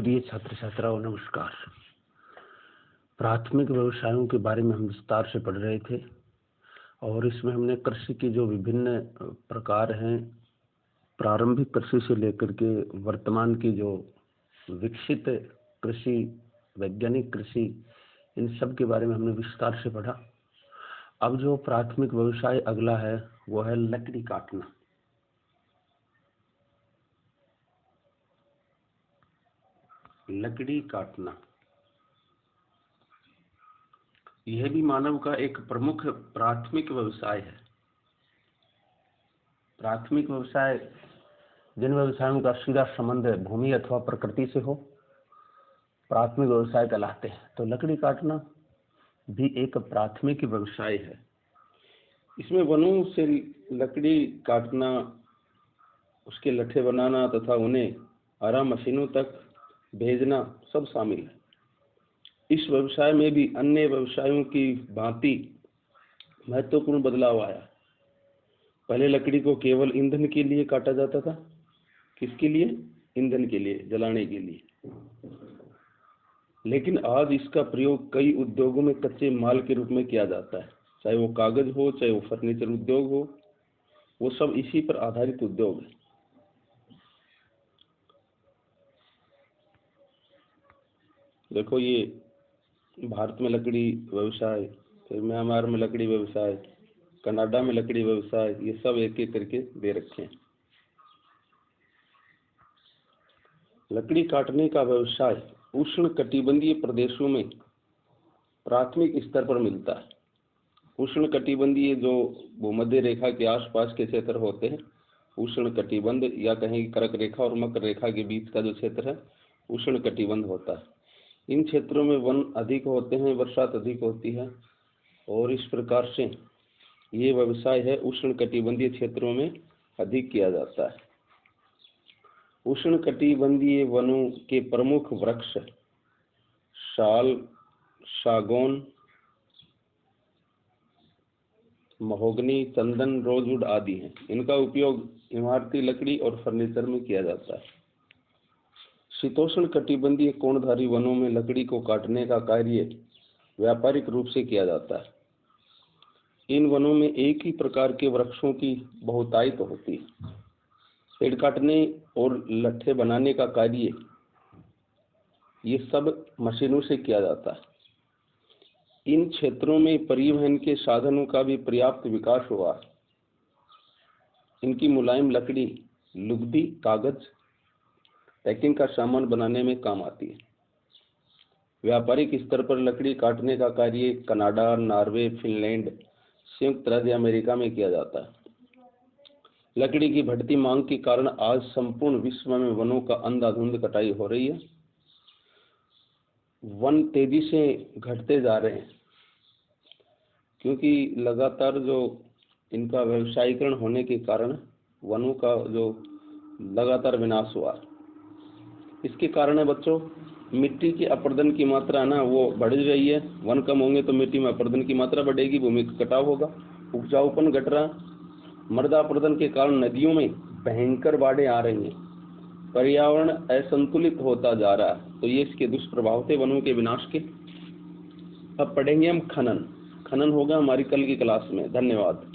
प्रिय छात्र छात्राओं, नमस्कार। प्राथमिक व्यवसायों के बारे में हम विस्तार से पढ़ रहे थे और इसमें हमने कृषि की जो विभिन्न प्रकार हैं, प्रारंभिक कृषि से लेकर के वर्तमान की जो विकसित कृषि, वैज्ञानिक कृषि, इन सब के बारे में हमने विस्तार से पढ़ा। अब जो प्राथमिक व्यवसाय अगला है वो है लकड़ी काटना। लकड़ी काटना यह भी मानव का एक प्रमुख प्राथमिक व्यवसाय है। प्राथमिक व्यवसाय जिन व्यवसायों का सीधा संबंध भूमि अथवा प्रकृति से हो, प्राथमिक व्यवसाय कहलाते हैं। तो लकड़ी काटना भी एक प्राथमिक व्यवसाय है। इसमें वनों से लकड़ी काटना, उसके लट्ठे बनाना तथा उन्हें आरा मशीनों तक भेजना सब शामिल है। इस व्यवसाय में भी अन्य व्यवसायों की भांति महत्वपूर्ण बदलाव आया। पहले लकड़ी को केवल ईंधन के लिए काटा जाता था। किसके लिए? ईंधन के लिए, जलाने के लिए। लेकिन आज इसका प्रयोग कई उद्योगों में कच्चे माल के रूप में किया जाता है। चाहे वो कागज हो, चाहे वो फर्नीचर उद्योग हो, वो सब इसी पर आधारित उद्योग है। देखो, ये भारत में लकड़ी व्यवसाय, फिर म्यांमार में लकड़ी व्यवसाय, कनाडा में लकड़ी व्यवसाय, ये सब एक एक करके दे रखे हैं। लकड़ी काटने का व्यवसाय उष्ण कटिबंधीय प्रदेशों में प्राथमिक स्तर पर मिलता है। उष्ण कटिबंधीय जो भूमध्य रेखा के आसपास के क्षेत्र होते हैं, उष्ण कटिबंध या कहीं कर्क रेखा और मकर रेखा के बीच का जो क्षेत्र है, उष्ण कटिबंध होता है। इन क्षेत्रों में वन अधिक होते हैं, बरसात अधिक होती है और इस प्रकार से ये व्यवसाय है उष्ण कटिबंधीय क्षेत्रों में अधिक किया जाता है। उष्ण कटिबंधीय वनों के प्रमुख वृक्ष साल, सागौन, महोगनी, चंदन, रोजवुड आदि हैं। इनका उपयोग इमारती लकड़ी और फर्नीचर में किया जाता है। शीतोष्ण कटिबंधीय कोणधारी वनों में लकड़ी को काटने का कार्य व्यापारिक रूप से किया जाता है। इन वनों में एक ही प्रकार के वृक्षों की बहुतायत होती है। पेड़ काटने और लट्ठे बनाने का कार्य ये सब मशीनों से किया जाता है। इन क्षेत्रों में परिवहन के साधनों का भी पर्याप्त विकास हुआ। इनकी मुलायम लकड़ी लुगदी, कागज, पैकिंग का सामान बनाने में काम आती है। व्यापारिक स्तर पर लकड़ी काटने का कार्य कनाडा, नॉर्वे, फिनलैंड, संयुक्त राज्य अमेरिका में किया जाता है। लकड़ी की बढ़ती मांग के कारण आज संपूर्ण विश्व में वनों का अंधाधुंध कटाई हो रही है। वन तेजी से घटते जा रहे हैं क्योंकि लगातार जो इनका व्यवसायीकरण होने के कारण वनों का जो लगातार विनाश हुआ। इसके कारण है बच्चों, मिट्टी के अपरदन की मात्रा ना वो बढ़ रही है। वन कम होंगे तो मिट्टी में अपरदन की मात्रा बढ़ेगी, भूमि का कटाव होगा, उपजाऊपन घट रहा। मृदा अपरदन के कारण नदियों में भयंकर बाढ़ें आ रही हैं। पर्यावरण असंतुलित होता जा रहा है। तो ये इसके दुष्प्रभाव थे वनों के विनाश के। अब पढ़ेंगे हम खनन। खनन होगा हमारी कल की क्लास में। धन्यवाद।